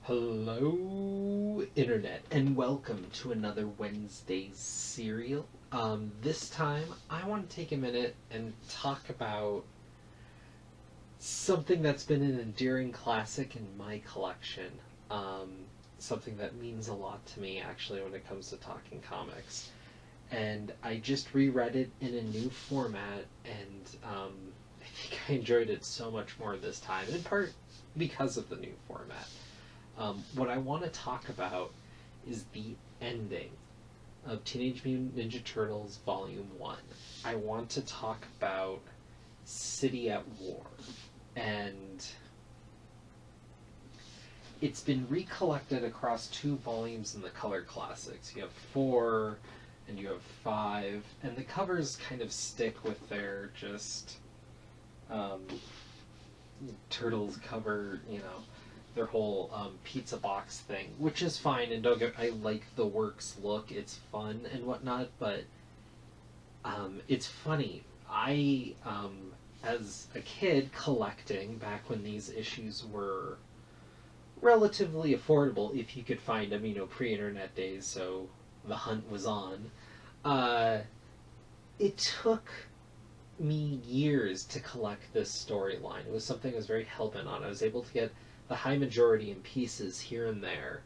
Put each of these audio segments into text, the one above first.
Hello, Internet, and welcome to another Wednesday's Serial. This time, I want to take a minute and talk about something that's been an endearing classic in my collection. Um, Something that means a lot to me, actually, when it comes to talking comics. And I just reread it in a new format, and I think I enjoyed it so much more this time, in part because of the new format. What I want to talk about is the ending of Teenage Mutant Ninja Turtles Volume 1. I want to talk about City at War. And it's been recollected across two volumes in the Color Classics. You have 4 and you have 5, and the covers kind of stick with their just um, Turtles cover, their whole pizza box thing, which is fine. And don't get, I like the works look; it's fun and whatnot. But it's funny. As a kid, collecting back when these issues were relatively affordable, if you could find them, pre-internet days, so the hunt was on. Uh, it took me years to collect this storyline. It was something I was very hell-bent on. I was able to get the high majority in pieces here and there.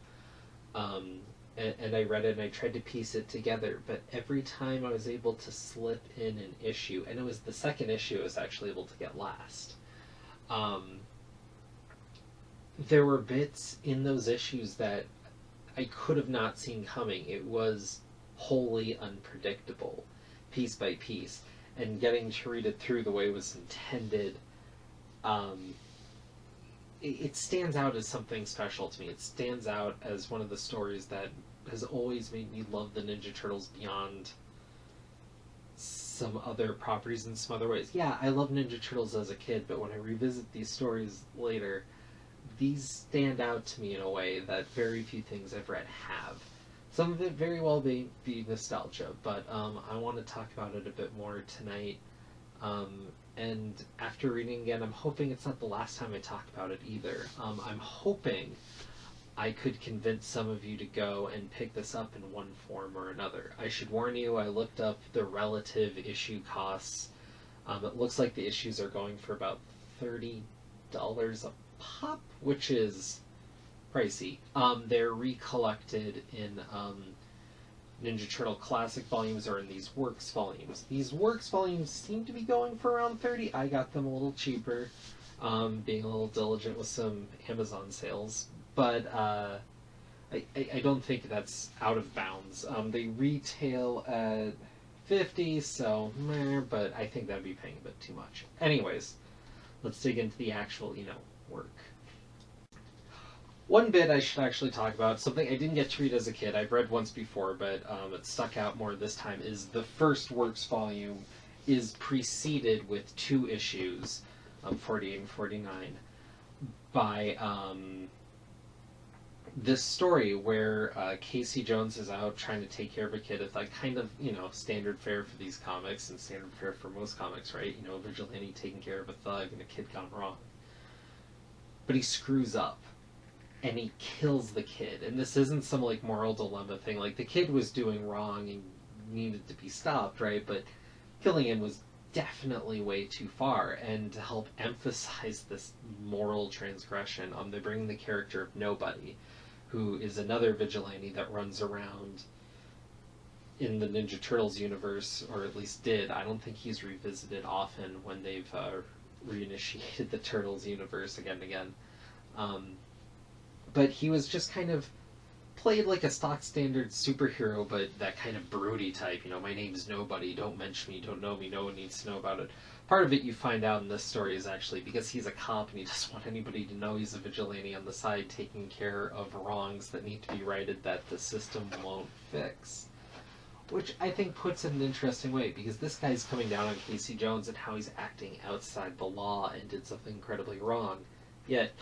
And I read it and I tried to piece it together, but every time I was able to slip in an issue, and it was the second issue I was actually able to get last. Um, there were bits in those issues that I could have not seen coming. It was wholly unpredictable, piece by piece, and getting to read it through the way it was intended, um, it stands out as something special to me. It stands out as one of the stories that has always made me love the Ninja Turtles beyond some other properties in some other ways. Yeah, I love Ninja Turtles as a kid, but when I revisit these stories later, these stand out to me in a way that very few things I've read have. Some of it very well be nostalgia, but I want to talk about it a bit more tonight. And after reading again, I'm hoping it's not the last time I talk about it either. I'm hoping I could convince some of you to go and pick this up in one form or another. I should warn you, I looked up the relative issue costs. It looks like the issues are going for about $30 a pop, which is pricey. They're recollected in Ninja Turtle Classic volumes or in these Works volumes. These Works volumes seem to be going for around 30. I got them a little cheaper, being a little diligent with some Amazon sales. But I don't think that's out of bounds. They retail at 50, so meh, but I think that'd be paying a bit too much. Anyways, let's dig into the actual, work. One bit I should actually talk about, something I didn't get to read as a kid, I've read once before, but it stuck out more this time, is the first Works volume is preceded with 2 issues, 48 and 49, by this story where Casey Jones is out trying to take care of a kid. It's like kind of, standard fare for these comics and standard fare for most comics, right? Vigilante taking care of a thug and a kid gone wrong. But he screws up and he kills the kid. And this isn't some like moral dilemma thing. Like the kid was doing wrong and needed to be stopped, right? But killing him was definitely way too far. And to help emphasize this moral transgression, they bring the character of Nobody, who is another vigilante that runs around in the Ninja Turtles universe, or at least did. I don't think he's revisited often when they've reinitiated the Turtles universe again and again. But he was just kind of played like a stock standard superhero, but that kind of broody type. My name's Nobody, don't mention me, don't know me, no one needs to know about it. Part of it you find out in this story is actually because he's a cop and he doesn't want anybody to know he's a vigilante on the side taking care of wrongs that need to be righted that the system won't fix. Which I think puts it in an interesting way, because this guy's coming down on Casey Jones and how he's acting outside the law and did something incredibly wrong. Yet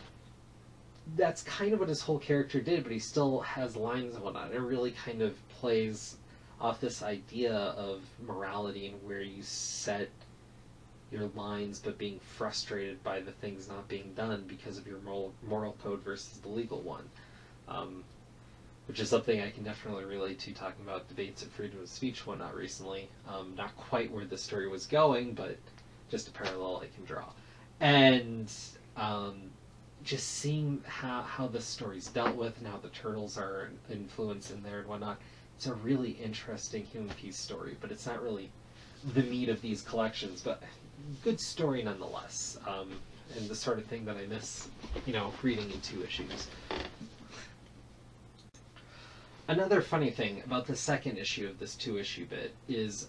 that's kind of what his whole character did, but he still has lines and whatnot. It really kind of plays off this idea of morality and where you set your lines, but being frustrated by the things not being done because of your moral code versus the legal one. which is something I can definitely relate to, talking about debates of freedom of speech and whatnot recently. Not quite where the story was going, but just a parallel I can draw. And just seeing how the story's dealt with and how the turtles are an influence in there and whatnot. It's a really interesting human piece story, but it's not really the meat of these collections, but good story nonetheless. And the sort of thing that I miss, reading in 2 issues. Another funny thing about the second issue of this 2-issue bit is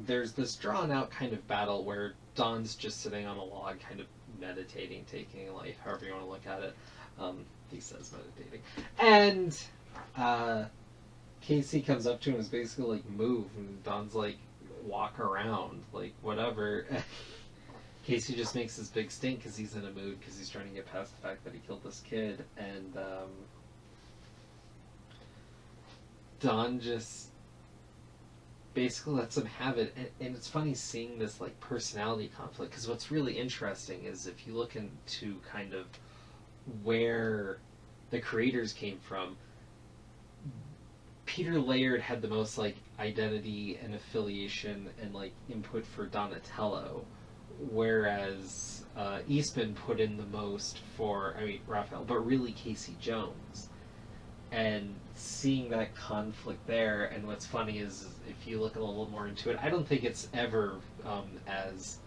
there's this drawn out kind of battle where Don's just sitting on a log, kind of meditating, taking life, however you want to look at it. He says meditating. And Casey comes up to him and is basically like, move. And Don's like, walk around, like, whatever. Casey just makes this big stink because he's in a mood, because he's trying to get past the fact that he killed this kid. And Don just basically lets him have it, and it's funny seeing this like personality conflict, because what's really interesting is if you look into kind of where the creators came from, Peter Laird had the most like identity and affiliation and like input for Donatello, whereas Eastman put in the most for, Raphael, but really Casey Jones. And seeing that conflict there, and what's funny is if you look a little more into it, I don't think it's ever as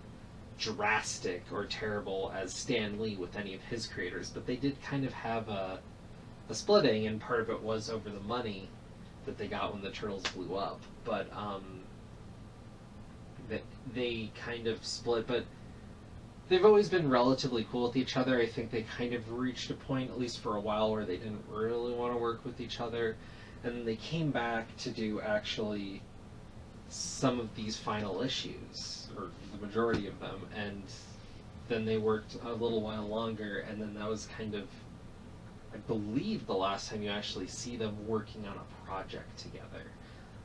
drastic or terrible as Stan Lee with any of his creators, but they did kind of have a splitting, and part of it was over the money that they got when the Turtles blew up. But they kind of split, but they've always been relatively cool with each other. I think they kind of reached a point, at least for a while, where they didn't really want to work with each other. And then they came back to do actually some of these final issues, or the majority of them, and then they worked a little while longer, and then that was kind of, I believe, the last time you actually see them working on a project together.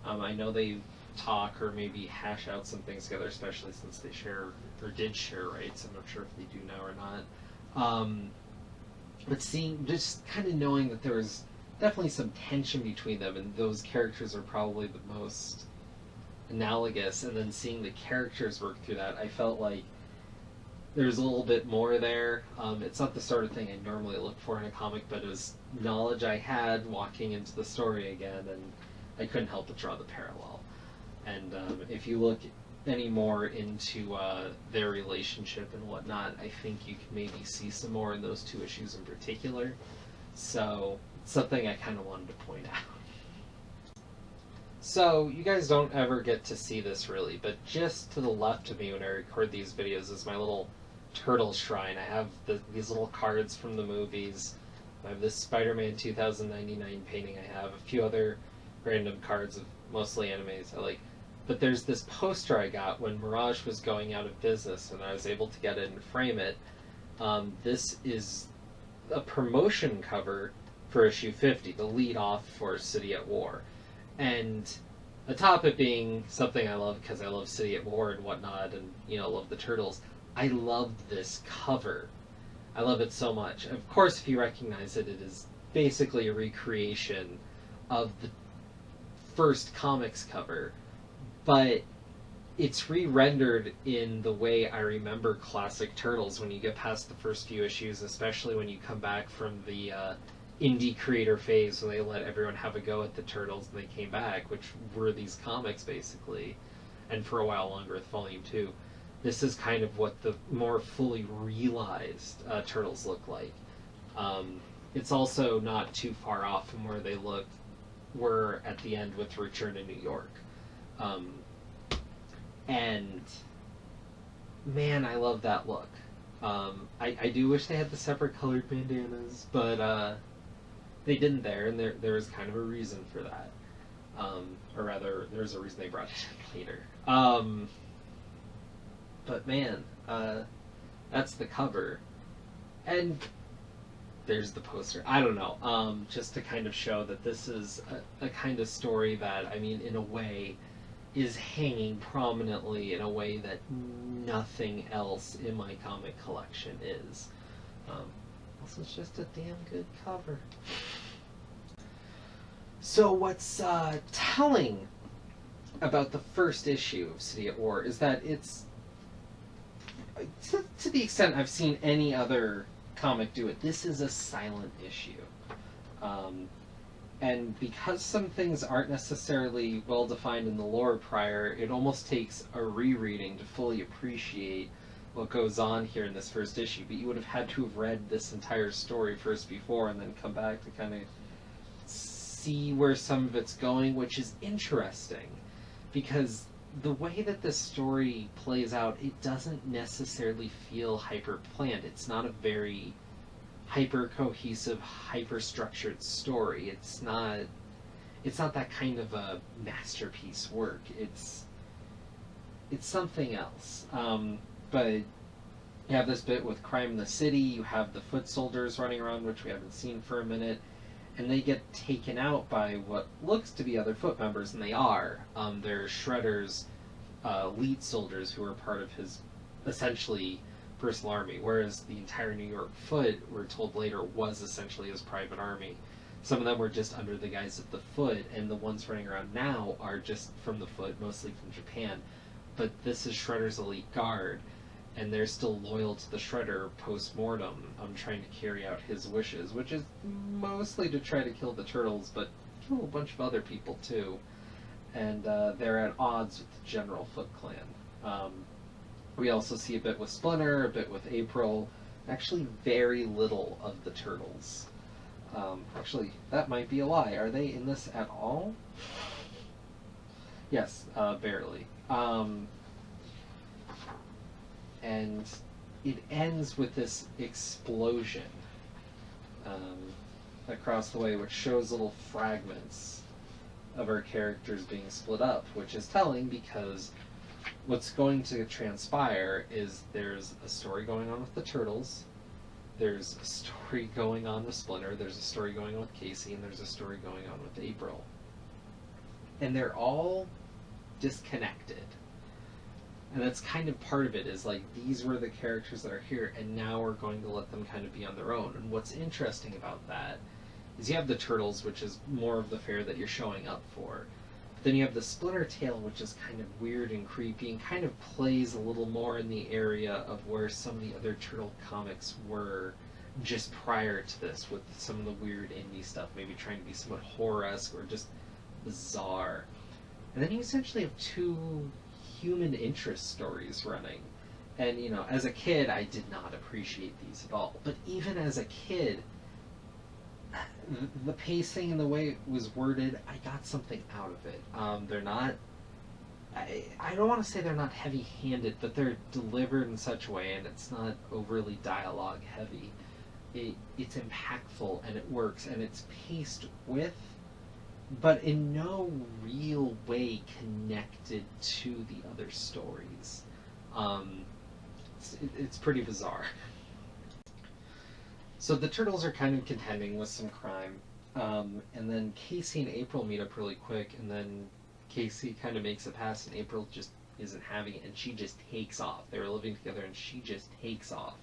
I know they talk or maybe hash out some things together, especially since they share or did share rights. I'm not sure if they do now or not. But just kind of knowing that there was definitely some tension between them, and those characters are probably the most analogous, and then seeing the characters work through that, I felt like there's a little bit more there. It's not the sort of thing I normally look for in a comic, but it was knowledge I had walking into the story again, and I couldn't help but draw the parallel. And if you look any more into their relationship and whatnot, I think you can maybe see some more in those 2 issues in particular. So, it's something I kind of wanted to point out. So, you guys don't ever get to see this really, but just to the left of me when I record these videos is my little turtle shrine. I have these little cards from the movies. I have this Spider-Man 2099 painting. I have a few other random cards of mostly animes I like. But there's this poster I got when Mirage was going out of business, and I was able to get it and frame it. This is a promotion cover for issue 50, the lead off for City at War. And atop it being something I love because I love City at War and whatnot, and love the Turtles, I loved this cover. I love it so much. Of course, if you recognize it, it is basically a recreation of the first comics cover, but it's re-rendered in the way I remember classic Turtles when you get past the first few issues, especially when you come back from the indie creator phase when they let everyone have a go at the Turtles and they came back, which were these comics basically, and for a while longer with Volume 2. This is kind of what the more fully realized Turtles look like. It's also not too far off from where they were at the end with Return to New York. And man, I love that look. I do wish they had the separate colored bandanas, but they didn't there, and there was kind of a reason for that. Or rather, there's a reason they brought it in later. But man, that's the cover. And there's the poster. I don't know. Just to kind of show that this is a kind of story that, in a way, is hanging prominently in a way that nothing else in my comic collection is. Also, it's just a damn good cover. So what's telling about the first issue of City at War is that it's, to the extent I've seen any other comic do it, this is a silent issue. Um, and because some things aren't necessarily well defined in the lore prior, it almost takes a rereading to fully appreciate what goes on here in this first issue. But you would have had to have read this entire story first before and then come back to kind of see where some of it's going, which is interesting because the way that this story plays out, it doesn't necessarily feel hyper planned. It's not a very hyper cohesive, hyper structured story. It's not that kind of a masterpiece work. It's something else. But you have this bit with crime in the city. You have the foot soldiers running around, which we haven't seen for a minute, and they get taken out by what looks to be other foot members, and they are. They're Shredder's elite soldiers who are part of his essentially personal army, whereas the entire New York Foot, we're told later, was essentially his private army. Some of them were just under the guise of the Foot, and the ones running around now are just from the Foot, mostly from Japan. But this is Shredder's elite guard, and they're still loyal to the Shredder post-mortem, trying to carry out his wishes, which is mostly to try to kill the Turtles, but kill a bunch of other people too. And they're at odds with the general Foot Clan. We also see a bit with Splinter, a bit with April, actually very little of the Turtles. Actually, that might be a lie. Are they in this at all? Yes, barely. And it ends with this explosion across the way, which shows little fragments of our characters being split up, which is telling because what's going to transpire is there's a story going on with the Turtles, there's a story going on with Splinter, there's a story going on with Casey, and there's a story going on with April. And they're all disconnected. And that's kind of part of it, is like, these were the characters that are here, and now we're going to let them kind of be on their own. And what's interesting about that is you have the Turtles, which is more of the fare that you're showing up for. But then you have the Splinter tale, which is kind of weird and creepy, and kind of plays a little more in the area of where some of the other Turtle comics were just prior to this, with some of the weird indie stuff, maybe trying to be somewhat horror-esque or just bizarre. And then you essentially have two human interest stories running. And, you know, as a kid, I did not appreciate these at all. But even as a kid, the pacing and the way it was worded, I got something out of it. They're not... I don't want to say they're not heavy-handed, but they're delivered in such a way, and it's not overly dialogue-heavy. It's impactful, and it works, and it's paced with, but in no real way connected to the other stories. It's pretty bizarre. So the Turtles are kind of contending with some crime, and then Casey and April meet up really quick, and then Casey kind of makes a pass, and April just isn't having it, and she just takes off. They were living together, and she just takes off.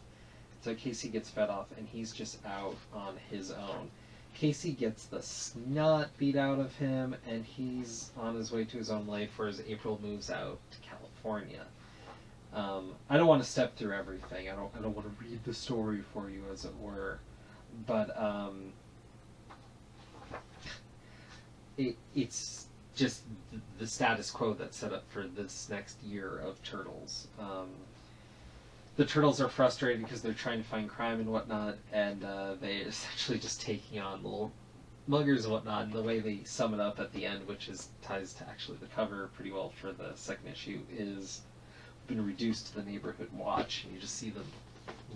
So Casey gets fed off, and he's just out on his own. Casey gets the snot beat out of him, and he's on his way to his own life, whereas April moves out to California. I don't want to step through everything. I don't want to read the story for you, as it were. But it's just the status quo that's set up for this next year of Turtles. The Turtles are frustrated because they're trying to find crime and whatnot, and they're essentially just taking on little muggers and whatnot. And the way they sum it up at the end, which ties to actually the cover pretty well for the second issue, is been reduced to the neighborhood watch, and you just see them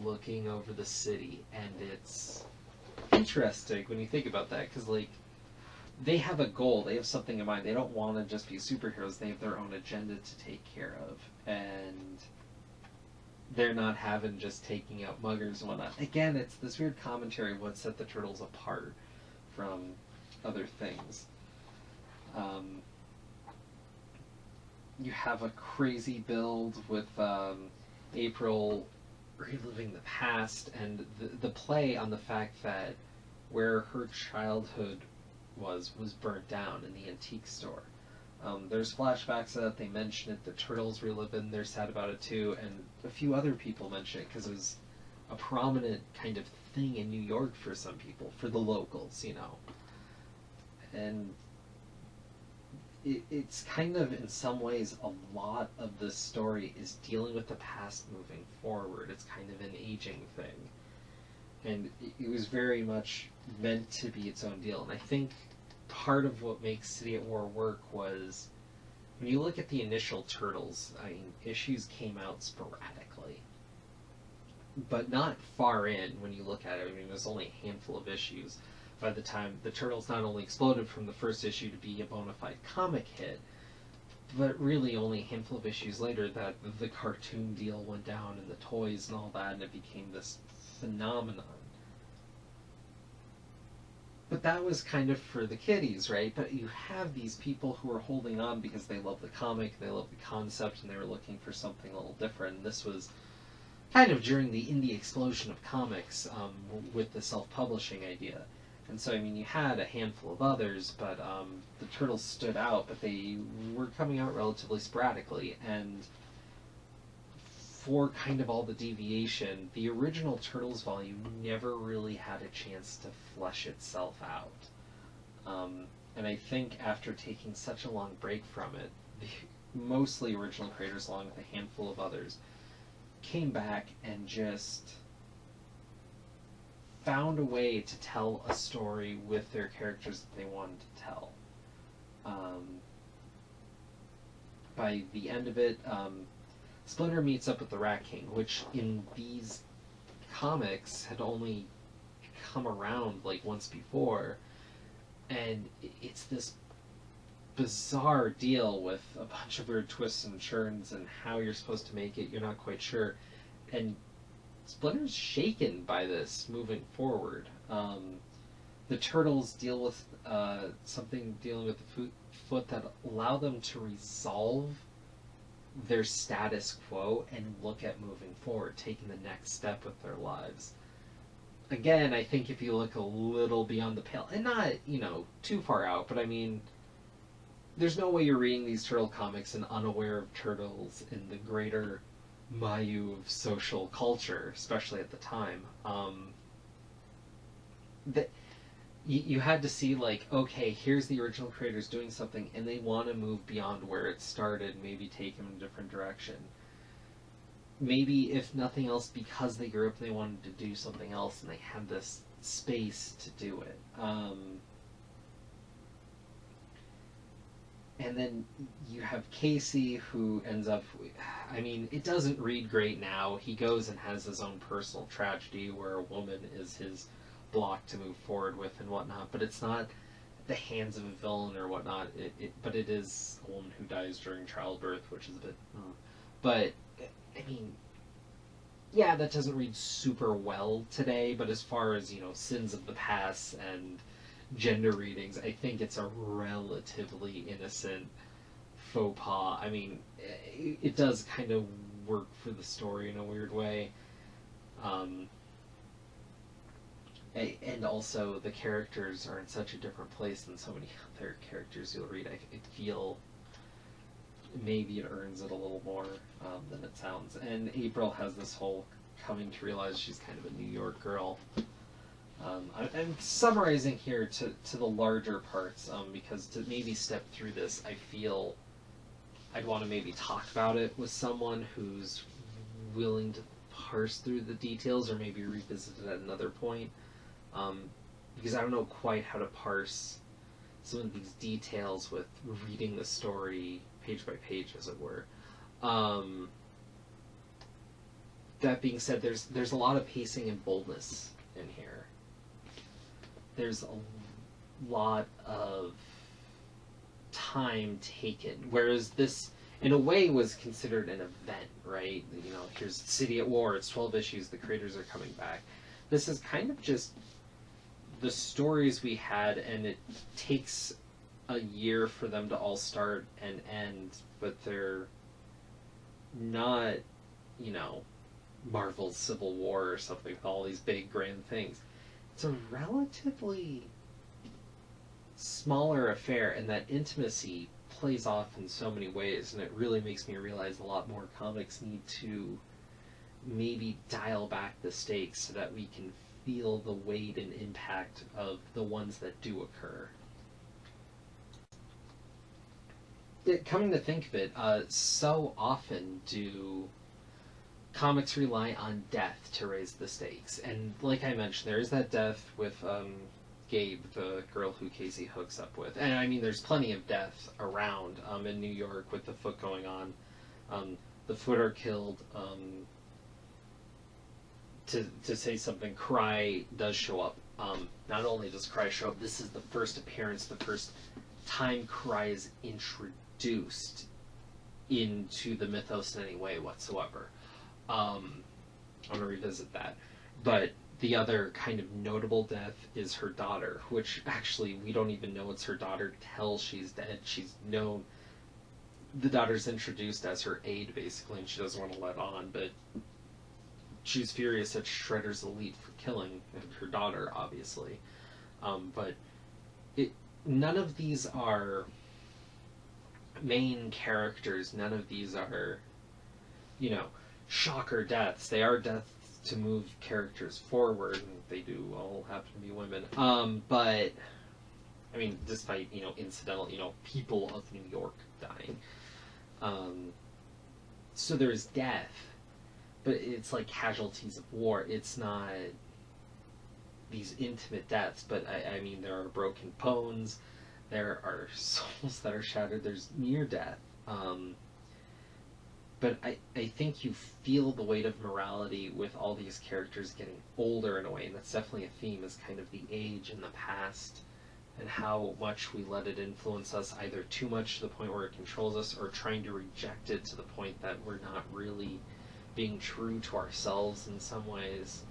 looking over the city, and it's interesting when you think about that, because like, they have a goal, they have something in mind. They don't want to just be superheroes, they have their own agenda to take care of, and they're not having just taking out muggers and whatnot. Again, it's this weird commentary of what set the Turtles apart from other things. You have a crazy build with April reliving the past, and the play on the fact that where her childhood was burnt down in the antique store. There's flashbacks of that. They mention it. The Turtles relive it, and they're sad about it too. And a few other people mention it because it was a prominent kind of thing in New York for some people, for the locals, you know. And it's kind of, in some ways, a lot of this story is dealing with the past moving forward. It's kind of an aging thing. And it was very much meant to be its own deal. And I think part of what makes City at War work was, when you look at the initial Turtles, I mean, issues came out sporadically. But not far in when you look at it. I mean, there's only a handful of issues by the time the Turtles not only exploded from the first issue to be a bona fide comic hit, but really only a handful of issues later that the cartoon deal went down and the toys and all that, and it became this phenomenon. But that was kind of for the kiddies, right? But you have these people who are holding on because they love the comic, they love the concept, and they were looking for something a little different. And this was kind of during the indie explosion of comics, with the self-publishing idea. And so, I mean, you had a handful of others, but the Turtles stood out, but they were coming out relatively sporadically. And for kind of all the deviation, the original Turtles volume never really had a chance to flesh itself out. And I think after taking such a long break from it, the mostly original creators, along with a handful of others, came back and just found a way to tell a story with their characters that they wanted to tell. By the end of it, Splinter meets up with the Rat King, which in these comics had only come around like once before, and it's this bizarre deal with a bunch of weird twists and turns and how you're supposed to make it, you're not quite sure. And Splinter's shaken by this moving forward. The Turtles deal with something dealing with the foot that allow them to resolve their status quo and look at moving forward, taking the next step with their lives. Again, I think if you look a little beyond the pale, and not, you know, too far out, but I mean, there's no way you're reading these Turtle comics and unaware of Turtles in the greater milieu of social culture, especially at the time. That you had to see, like, okay, here's the original creators doing something, and they want to move beyond where it started, maybe take them in a different direction. Maybe, if nothing else, because they grew up, they wanted to do something else, and they had this space to do it. And then you have Casey, who ends up, I mean, it doesn't read great now. He goes and has his own personal tragedy where a woman is his block to move forward with and whatnot, but it's not at the hands of a villain or whatnot. But it is a woman who dies during childbirth, which is a bit... But, I mean, yeah, that doesn't read super well today, but as far as, you know, sins of the past and gender readings, I think it's a relatively innocent faux pas. I mean, it does kind of work for the story in a weird way. And also, the characters are in such a different place than so many other characters you'll read. I feel maybe it earns it a little more than it sounds. And April has this whole coming to realize she's kind of a New York girl. I'm summarizing here to the larger parts, because to maybe step through this, I feel I'd want to maybe talk about it with someone who's willing to parse through the details, or maybe revisit it at another point, because I don't know quite how to parse some of these details with reading the story page by page, as it were. That being said, there's a lot of pacing and boldness in here. There's a lot of time taken, whereas this, in a way, was considered an event, right? You know, here's City at War, it's 12 issues, the creators are coming back. This is kind of just the stories we had, and it takes a year for them to all start and end, but they're not, you know, Marvel's Civil War or something with all these big grand things. It's a relatively smaller affair, and that intimacy plays off in so many ways, and it really makes me realize a lot more comics need to maybe dial back the stakes so that we can feel the weight and impact of the ones that do occur. Coming to think of it, so often do comics rely on death to raise the stakes. And like I mentioned, there is that death with Gabe, the girl who Casey hooks up with. And I mean, there's plenty of death around in New York with the Foot going on. The Foot are killed. To say something, Cry does show up. Not only does Cry show up, this is the first appearance, the first time Cry is introduced into the mythos in any way whatsoever. I'm going to revisit that. But the other kind of notable death is her daughter, which actually we don't even know it's her daughter till she's dead. She's known, the daughter's introduced as her aide, basically, and she doesn't want to let on, but she's furious at Shredder's elite for killing her daughter, obviously. But none of these are main characters. None of these are, shocker deaths. They are deaths to move characters forward, and they do all happen to be women. But, I mean, despite, incidental, people of New York dying. So there's death, but it's like casualties of war. It's not these intimate deaths, but I mean, there are broken bones, there are souls that are shattered, there's near death. But I think you feel the weight of morality with all these characters getting older in a way, and that's definitely a theme, is kind of the age and the past, and how much we let it influence us, either too much to the point where it controls us, or trying to reject it to the point that we're not really being true to ourselves in some ways.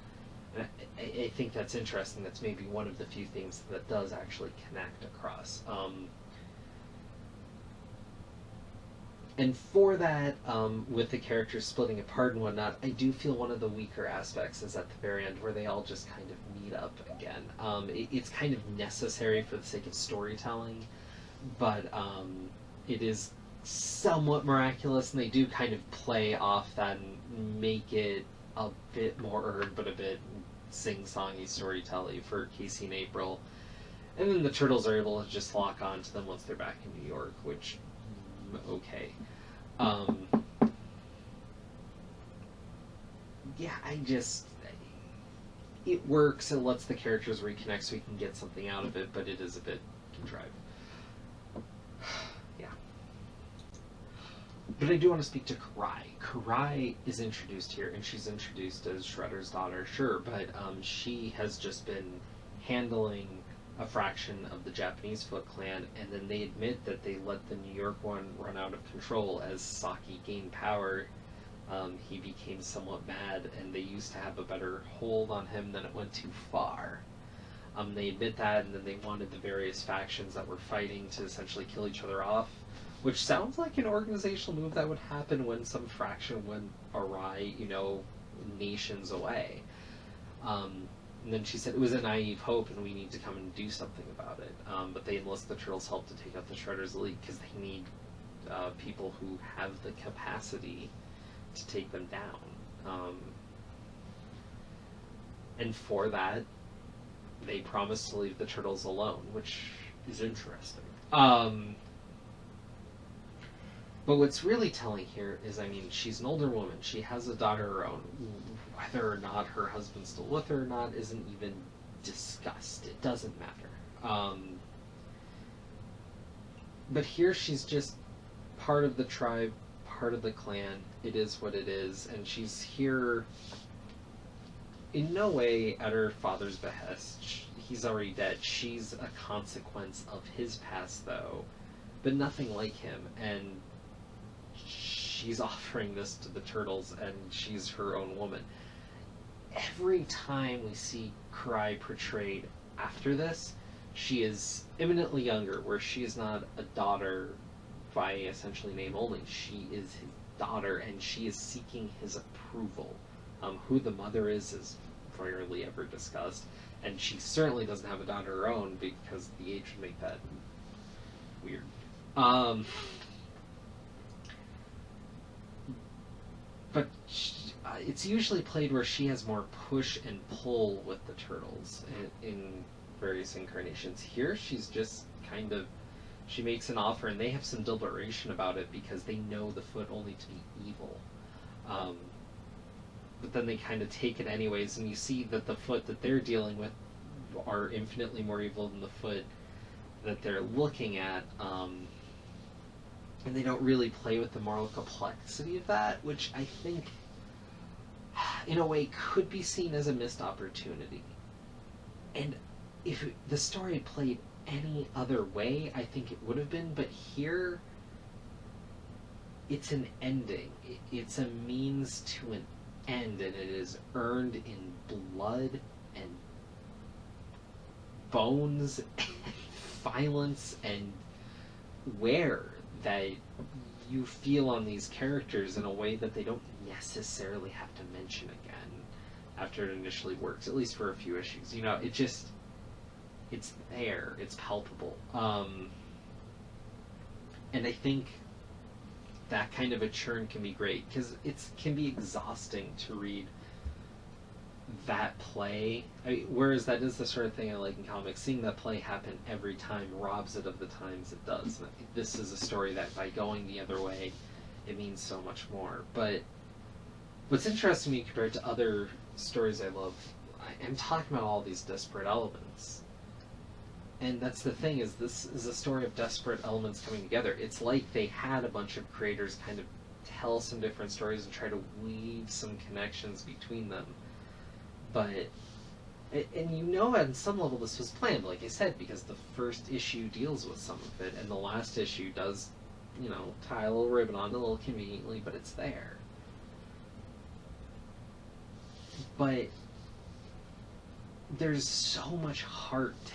And I think that's interesting. That's maybe one of the few things that does actually connect across. And for that, with the characters splitting apart and whatnot, I do feel one of the weaker aspects is at the very end, where they all just kind of meet up again. It's kind of necessary for the sake of storytelling, but it is somewhat miraculous, and they do kind of play off that and make it a bit more earned, but a bit sing-songy storytelling for Casey and April. And then the Turtles are able to just lock on to them once they're back in New York, which, okay. Yeah, it works, it lets the characters reconnect so we can get something out of it, but it is a bit contrived. Yeah. But I do want to speak to Karai. Karai is introduced here, and she's introduced as Shredder's daughter, sure, but she has just been handling a fraction of the Japanese Foot Clan, and then they admit that they let the New York one run out of control as Saki gained power. He became somewhat mad, and they used to have a better hold on him, then it went too far. They admit that, and then they wanted the various factions that were fighting to essentially kill each other off, which sounds like an organizational move that would happen when some fraction went awry, nations away. And then she said it was a naive hope, and we need to come and do something about it. But they enlist the Turtles' help to take out the Shredder's elite because they need people who have the capacity to take them down. And for that, they promise to leave the Turtles alone, which is interesting. But what's really telling here is, I mean, she's an older woman. She has a daughter of her own. Whether or not her husband's still with her or not isn't even discussed. It doesn't matter. But here she's just part of the tribe, part of the clan. It is what it is. And she's here in no way at her father's behest. He's already dead. She's a consequence of his past, though, but nothing like him. And she's offering this to the Turtles, and she's her own woman. Every time we see Karai portrayed after this, she is imminently younger, where she is not a daughter by essentially name only. She is his daughter, and she is seeking his approval. Who the mother is rarely ever discussed. And she certainly doesn't have a daughter of her own because the age would make that weird. But it's usually played where she has more push and pull with the turtles in various incarnations. Here, she's just kind of, she makes an offer, and they have some deliberation about it because they know the Foot only to be evil. But then they kind of take it anyways, and you see that the Foot that they're dealing with are infinitely more evil than the Foot that they're looking at. And they don't really play with the moral complexity of that, which I think, in a way, could be seen as a missed opportunity. And if the story had played any other way, I think it would have been, but here, it's an ending. It's a means to an end, and it is earned in blood and bones and violence and wear that you feel on these characters in a way that they don't necessarily have to mention again after it initially works, at least for a few issues. You know, it's there, it's palpable. And I think that kind of a churn can be great, because it can be exhausting to read that play. Whereas that is the sort of thing I like in comics. Seeing that play happen every time robs it of the times it does. And I think this is a story that by going the other way, it means so much more. But what's interesting to me compared to other stories I love, I'm talking about all these disparate elements. And that's the thing, is this is a story of disparate elements coming together. It's like they had a bunch of creators kind of tell some different stories and try to weave some connections between them. But, and you know, at some level this was planned, like I said, because the first issue deals with some of it, and the last issue does, you know, tie a little ribbon on it a little conveniently, but it's there. But there's so much heart to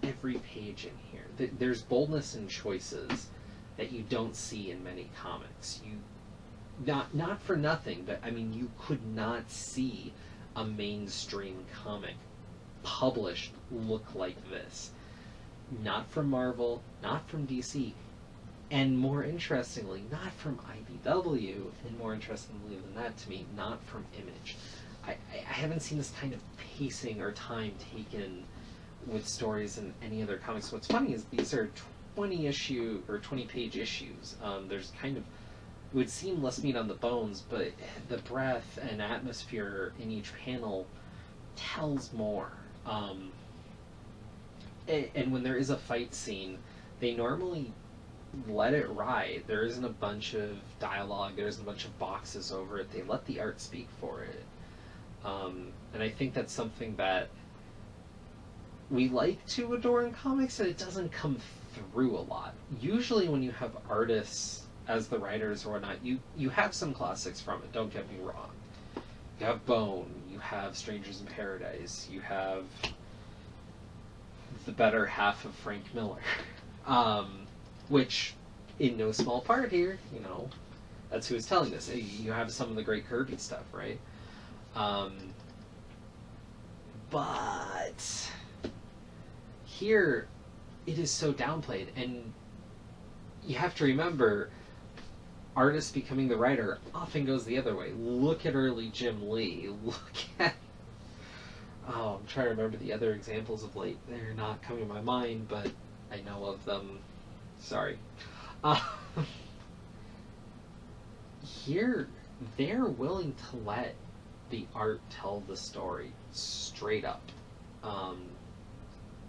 every page in here. There's boldness in choices that you don't see in many comics. Not for nothing, but I mean, you could not see a mainstream comic published look like this. Not from Marvel, not from DC, and more interestingly, not from IDW, and more interestingly than that to me, not from Image. I haven't seen this kind of pacing or time taken with stories in any other comics. What's funny is these are 20-issue or 20-page issues. There's kind of, it would seem less meat on the bones, but the breadth and atmosphere in each panel tells more. And when there is a fight scene, they normally let it ride. There isn't a bunch of dialogue, there isn't a bunch of boxes over it. They let the art speak for it. And I think that's something that we like to adore in comics, and it doesn't come through a lot. Usually when you have artists as the writers or whatnot, you have some classics from it, don't get me wrong. You have Bone, you have Strangers in Paradise, you have the better half of Frank Miller. Which, in no small part here, you know, that's who is telling this. You have some of the great Kirby stuff, right? But here, it is so downplayed, and you have to remember, artist becoming the writer often goes the other way. Look at early Jim Lee. Look at... Oh, I'm trying to remember the other examples of late. They're not coming to my mind, but I know of them. Sorry. Here, they're willing to let the art tell the story straight up.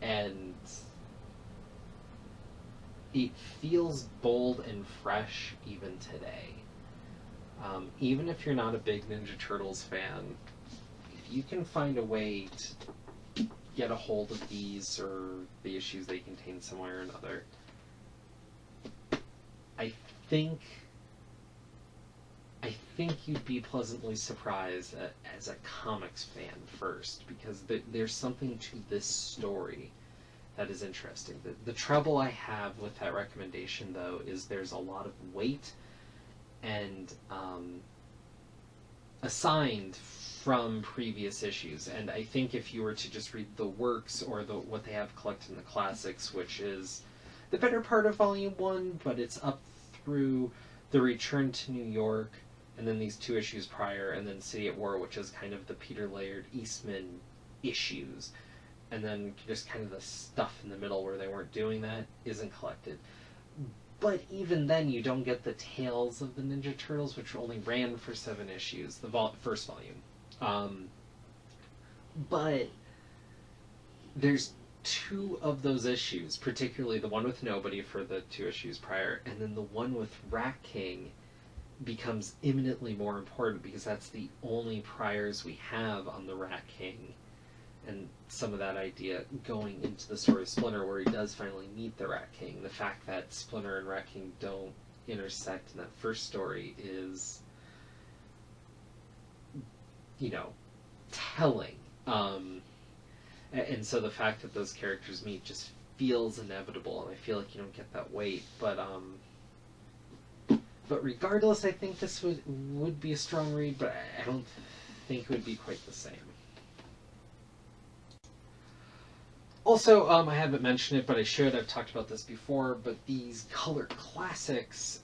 And it feels bold and fresh even today. Even if you're not a big Ninja Turtles fan, if you can find a way to get a hold of these or the issues they contain somewhere or another, I think you'd be pleasantly surprised as a comics fan first, because there's something to this story that is interesting. The trouble I have with that recommendation, though, is there's a lot of weight and assigned from previous issues. And I think if you were to just read the works or what they have collected in the classics, which is the better part of Volume 1, but it's up through the Return to New York, and then these 2 issues prior, and then City at War, which is kind of the Peter Laird Eastman issues. And then just kind of the stuff in the middle where they weren't doing that isn't collected. But even then, you don't get the Tales of the Ninja Turtles, which only ran for 7 issues, the first volume. But there's 2 of those issues, particularly the one with Nobody for the 2 issues prior, and then the one with Rat King becomes imminently more important because that's the only priors we have on the Rat King. And some of that idea going into the story of Splinter, where he does finally meet the Rat King. The fact that Splinter and Rat King don't intersect in that first story is, telling. And so the fact that those characters meet just feels inevitable, and I feel like you don't get that weight. But regardless, I think this would be a strong read, but I don't think it would be quite the same. Also, I haven't mentioned it, but I should. I've talked about this before, but these color classics,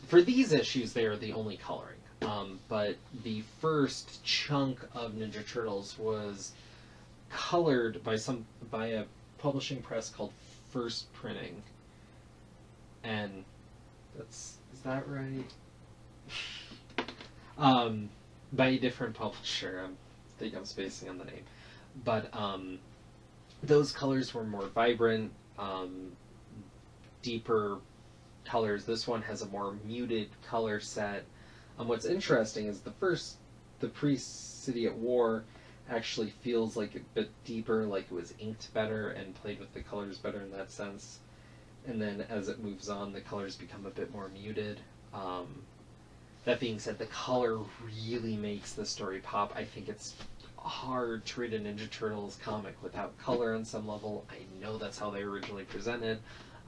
for these issues, they are the only coloring. But the first chunk of Ninja Turtles was colored by a publishing press called First Printing. And is that right? By a different publisher. I think I'm spacing on the name. But, those colors were more vibrant, deeper colors. This one has a more muted color set. What's interesting is the pre-City at War actually feels like a bit deeper, like it was inked better and played with the colors better in that sense. And then as it moves on, the colors become a bit more muted. That being said, the color really makes the story pop. I think it's hard to read a Ninja Turtles comic without color on some level. I know that's how they originally presented.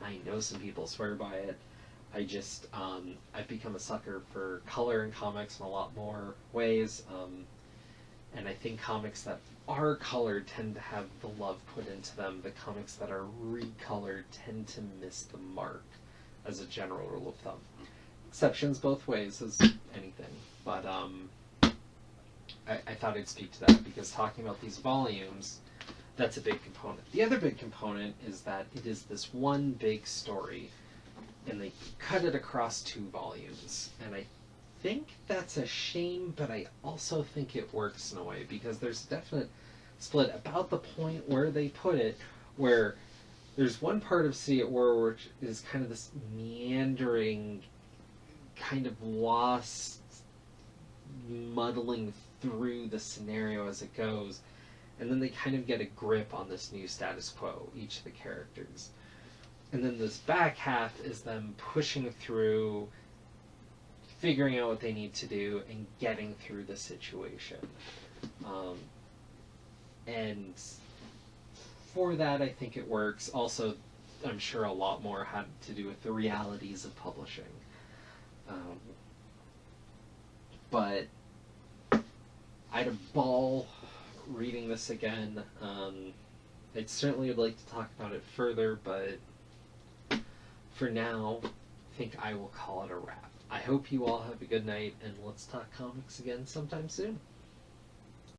I know some people swear by it. I've become a sucker for color in comics in a lot more ways. And I think comics that are colored tend to have the love put into them. The comics that are recolored tend to miss the mark, as a general rule of thumb. Exceptions both ways, as anything. But, I thought I'd speak to that because talking about these volumes, that's a big component. The other big component is that it is this one big story, and they cut it across 2 volumes. And I think that's a shame, but I also think it works in a way because there's a definite split about the point where they put it, where there's one part of City at War which is kind of this meandering, kind of lost, muddling through the scenario as it goes, and then they kind of get a grip on this new status quo, each of the characters. And then this back half is them pushing through, figuring out what they need to do, and getting through the situation. And for that, I think it works. Also, I'm sure a lot more had to do with the realities of publishing. But I had a ball reading this again. I certainly would like to talk about it further, but for now, I think I will call it a wrap. I hope you all have a good night, and let's talk comics again sometime soon.